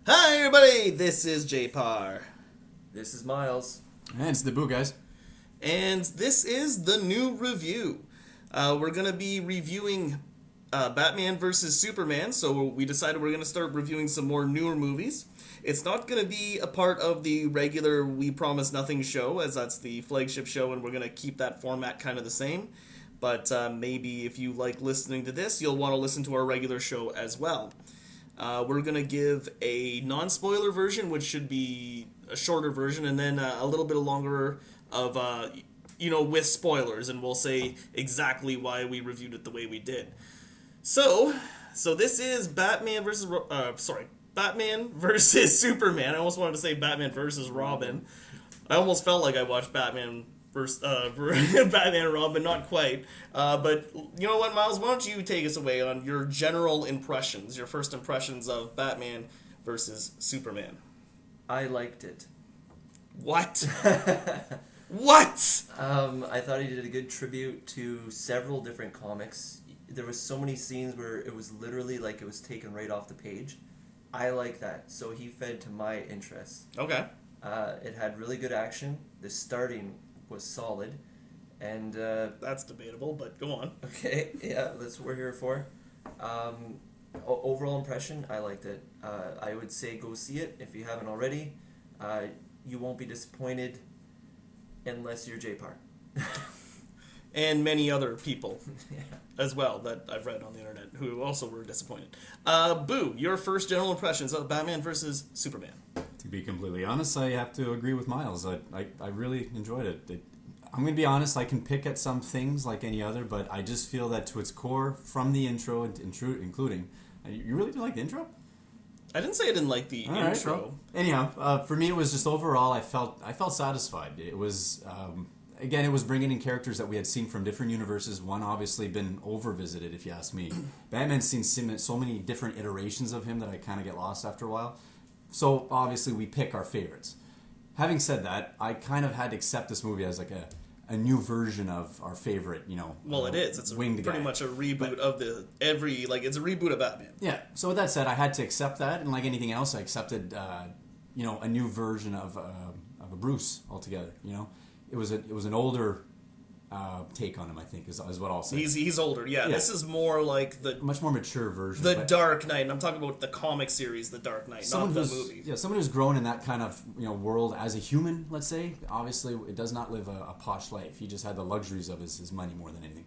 Hi, everybody! This is JPAR. This is Miles. And it's the Boo, guys. And this is the new review. We're going to be reviewing Batman vs. Superman, so we decided we're going to start reviewing some more newer movies. It's not going to be a part of the regular We Promise Nothing show, as that's the flagship show, and we're going to keep that format kind of the same. But maybe if you like listening to this, you'll want to listen to our regular show as well. We're going to give a non-spoiler version, which should be a shorter version, and then a little bit longer of, with spoilers, and we'll say exactly why we reviewed it the way we did. So this is Batman versus Superman. I almost wanted to say Batman versus Robin. I almost felt like I watched Batman versus Batman and Robin, not quite. But you know what, Miles? Why don't you take us away on your general impressions, your first impressions of Batman versus Superman? I liked it. What? What? I thought he did a good tribute to several different comics. There was so many scenes where it was literally like it was taken right off the page. I like that. So he fed to my interests. Okay. It had really good action. The starting was solid. And, That's debatable, but go on. okay, yeah, that's what we're here for. Overall impression, I liked it. I would say go see it if you haven't already. You won't be disappointed unless you're JPAR. And many other people Yeah. as well that I've read on the internet who also were disappointed. Boo, your first general impressions of Batman versus Superman. To be completely honest, I have to agree with Miles. I really enjoyed it. I'm going to be honest, I can pick at some things like any other, but I just feel that to its core, from the intro, including... You really didn't like the intro? I didn't say I didn't like the All right, intro. well, anyhow, for me, it was just overall, I felt satisfied. It was... Again, it was bringing in characters that we had seen from different universes. One obviously been over-visited, if you ask me. Batman's seen so many different iterations of him that I kind of get lost after a while. So, obviously, we pick our favorites. Having said that, I kind of had to accept this movie as like a new version of our favorite, Well, it is. It's winged pretty guy. much a reboot of it's a reboot of Batman. Yeah, so with that said, I had to accept that, and like anything else, I accepted, a new version of a Bruce altogether, It was an older take on him, I think, is what I'll say. He's older. Yeah, Yeah. this is more like A much more mature version. the but Dark Knight. And I'm talking about the comic series, The Dark Knight, not the movie. Yeah, someone who's grown in that kind of world as a human, let's say. Obviously, it does not live a posh life. He just had the luxuries of his money more than anything.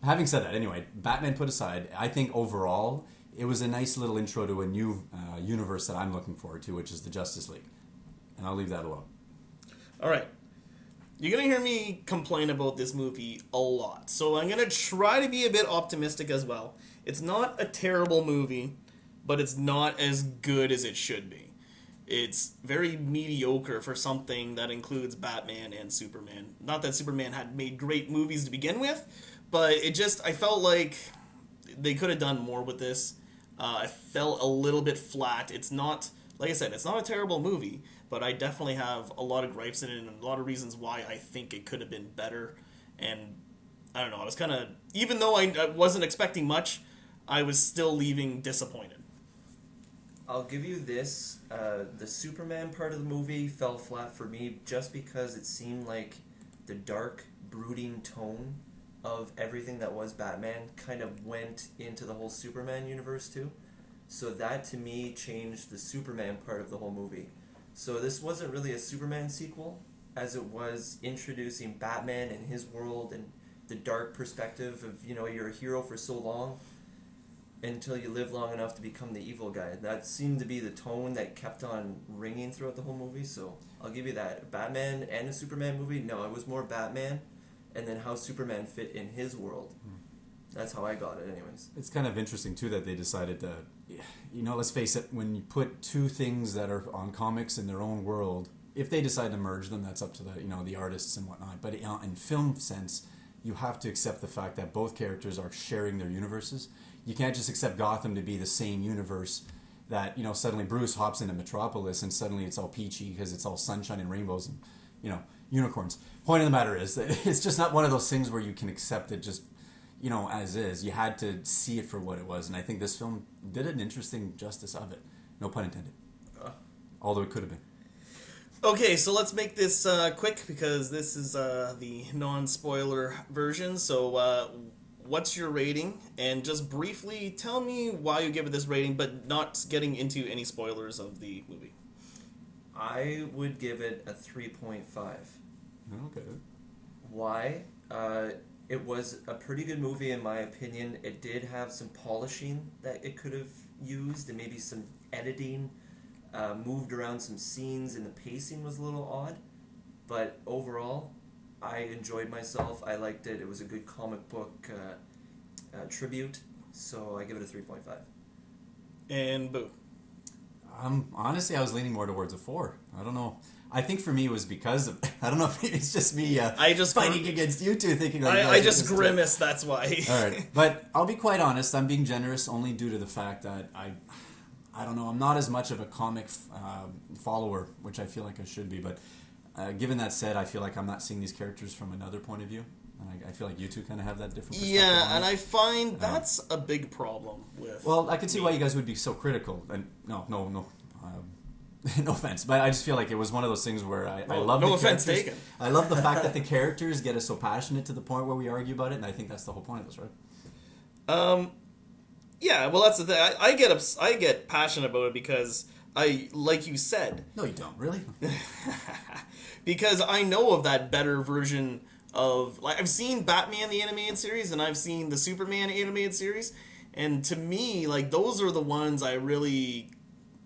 Having said that, anyway, Batman put aside, I think overall it was a nice little intro to a new universe that I'm looking forward to, which is the Justice League. And I'll leave that alone. All right. You're going to hear me complain about this movie a lot. So I'm going to try to be a bit optimistic as well. It's not a terrible movie, but it's not as good as it should be. It's very mediocre for something that includes Batman and Superman. Not that Superman had made great movies to begin with, but I felt like they could have done more with this. I felt a little bit flat. It's not, like I said, it's not a terrible movie, but I definitely have a lot of gripes in it and a lot of reasons why I think it could have been better. And I don't know, I was kind of, even though I wasn't expecting much, I was still leaving disappointed. I'll give you this. The Superman part of the movie fell flat for me just because it seemed like the dark, brooding tone of everything that was Batman kind of went into the whole Superman universe too. So that to me changed the Superman part of the whole movie. So this wasn't really a Superman sequel as it was introducing Batman and his world and the dark perspective of, you're a hero for so long until you live long enough to become the evil guy. That seemed to be the tone that kept on ringing throughout the whole movie, so I'll give you that. Batman and a Superman movie, no, it was more Batman and then how Superman fit in his world. That's how I got it anyways. It's kind of interesting, too, that they decided to, let's face it, when you put two things that are on comics in their own world, if they decide to merge them, that's up to the artists and whatnot. But in film sense, you have to accept the fact that both characters are sharing their universes. You can't just accept Gotham to be the same universe that, suddenly Bruce hops into Metropolis and suddenly it's all peachy because it's all sunshine and rainbows and, unicorns. Point of the matter is that it's just not one of those things where you can accept it just as is. You had to see it for what it was, and I think this film did an interesting justice of it. No pun intended. Although it could have been. Okay, so let's make this quick because this is the non-spoiler version. So, what's your rating? And just briefly tell me why you give it this rating, but not getting into any spoilers of the movie. I would give it a 3.5. Okay. Why? It was a pretty good movie in my opinion. It did have some polishing that it could have used, and maybe some editing. Moved around some scenes, and the pacing was a little odd. But overall, I enjoyed myself. I liked it. It was a good comic book tribute. So I give it a 3.5. And Boo. Honestly, I was leaning more towards a 4. I don't know. I think for me it was because of... I don't know if it's just me I just fighting against you two, thinking like... I just grimace, that's why. All right. But I'll be quite honest. I'm being generous only due to the fact that I don't know. I'm not as much of a comic follower, which I feel like I should be. But given that said, I feel like I'm not seeing these characters from another point of view. And I feel like you two kind of have that different perspective. Yeah, and I find that's a big problem with... Well, I can see why you guys would be so critical. And no no offense, but I just feel like it was one of those things where I love no the offense characters. taken. I love the fact that the characters get us so passionate to the point where we argue about it, and I think that's the whole point of this, right? Yeah, well, that's the thing. I get passionate about it because like you said... No, you don't. Really? Because I know of that better version of... Like, I've seen Batman, the animated series, and I've seen the Superman animated series, and to me, like, those are the ones I really...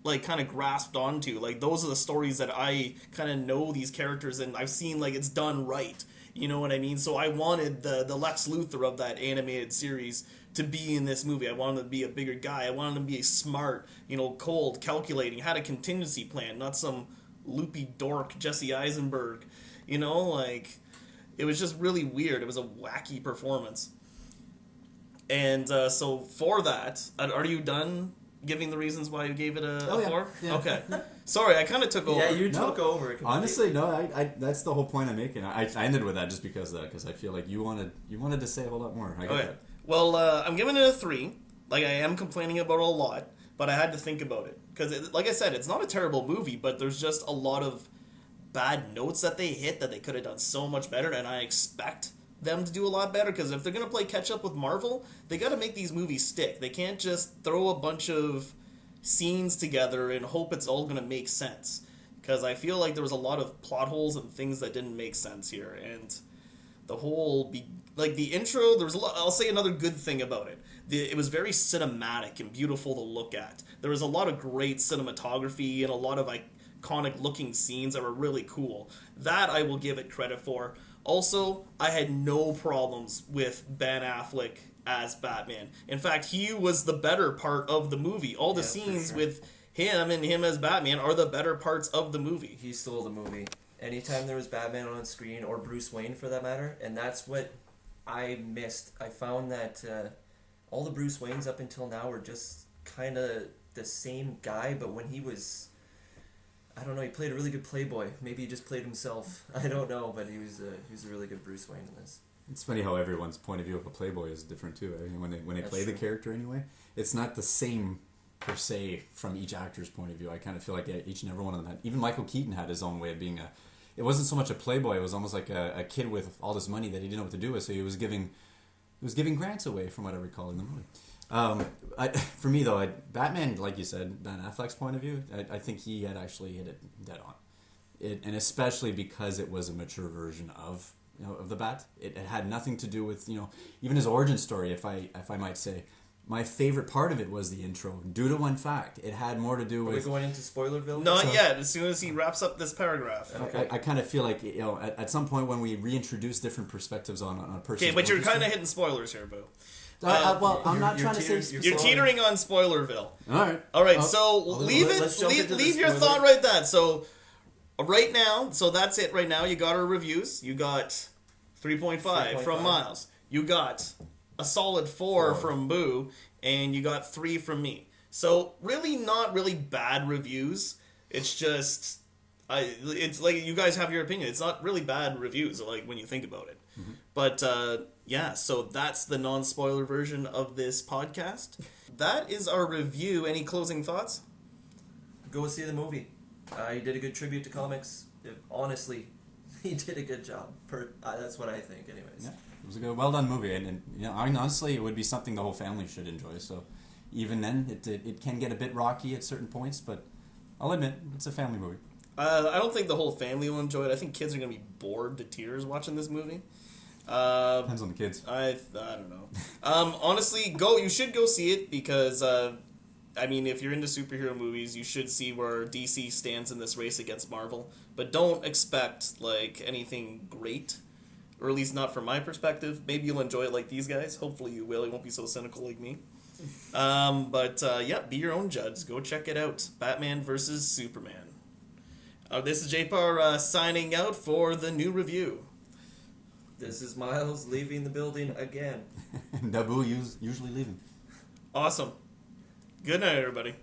like kind of grasped onto. Like those are the stories that I kind of know these characters and I've seen like it's done right. You know what I mean? So I wanted the Lex Luthor of that animated series to be in this movie. I wanted him to be a bigger guy. I wanted him to be smart, cold, calculating, had a contingency plan, not some loopy dork Jesse Eisenberg. Like it was just really weird. It was a wacky performance. And so for that, are you done giving the reasons why you gave it a 4? Yeah. Okay. Sorry, I kind of took over. Yeah, you took over. Completely. Honestly, no, I that's the whole point I'm making. I ended with that just because of that, because I feel like you wanted to say a whole lot more. I get Okay. that. Well, I'm giving it a 3. Like, I am complaining about it a lot, but I had to think about it. Because, like I said, it's not a terrible movie, but there's just a lot of bad notes that they hit that they could have done so much better, and I expect them to do a lot better, because if they're going to play catch up with Marvel, they got to make these movies stick. They can't just throw a bunch of scenes together and hope it's all going to make sense, because I feel like there was a lot of plot holes and things that didn't make sense here. And the whole the intro, there was I'll say another good thing about it. It was very cinematic and beautiful to look at. There was a lot of great cinematography and a lot of iconic looking scenes that were really cool. That I will give it credit for. Also, I had no problems with Ben Affleck as Batman. In fact, he was the better part of the movie. All the scenes with him and him as Batman are the better parts of the movie. He stole the movie. Anytime there was Batman on screen, or Bruce Wayne for that matter, and that's what I missed. I found that all the Bruce Waynes up until now were just kind of the same guy, but when he was... I don't know, he played a really good playboy. Maybe he just played himself. I don't know, but he was a really good Bruce Wayne in this. It's funny how everyone's point of view of a playboy is different too. I mean, when they play the character anyway, it's not the same per se from each actor's point of view. I kind of feel like each and every one of them had. Even Michael Keaton had his own way of being a. It wasn't so much a playboy. It was almost like a kid with all this money that he didn't know what to do with. So he was giving grants away, from what I recall in the movie. For me though, Batman, like you said, Ben Affleck's point of view, I think he had actually hit it dead on. And especially because it was a mature version of the Bat. It had nothing to do with even his origin story. If I might say, my favorite part of it was the intro. Due to one fact, it had more to do with. Are we going into Spoilerville? Not yet. As soon as he wraps up this paragraph. Okay. I kind of feel like at some point when we reintroduce different perspectives on a person. Okay, but you're kind of hitting spoilers here, Boo. Well, I'm not trying to say. You're teetering on Spoilerville. All right. So leave your thought right there. So right now, so that's it. Right now, you got our reviews. You got 3.5 from Miles. You got a solid 4 from Boo, and you got 3 from me. So really, not really bad reviews. It's just, it's like you guys have your opinion. It's not really bad reviews, like when you think about it. Mm-hmm. But yeah, so that's the non-spoiler version of this podcast. That is our review. Any closing thoughts? go see the movie. He did a good tribute to comics. Honestly, he did a good job. That's what I think, anyways. Yeah, it was a good, well done movie, and you know, I mean, honestly, it would be something the whole family should enjoy. So, even then, it can get a bit rocky at certain points, but I'll admit it's a family movie. I don't think the whole family will enjoy it. I think kids are gonna be bored to tears watching this movie. Depends on the kids. I don't know. Honestly, you should go see it because I mean, if you're into superhero movies, you should see where DC stands in this race against Marvel. But don't expect like anything great, or at least not from my perspective. Maybe you'll enjoy it like these guys. Hopefully you will. You won't be so cynical like me. But yeah, be your own judge. Go check it out. Batman versus Superman. This is JPAR signing out for the new review. This is Miles leaving the building again. Naboo usually leaving. Awesome. Good night, everybody.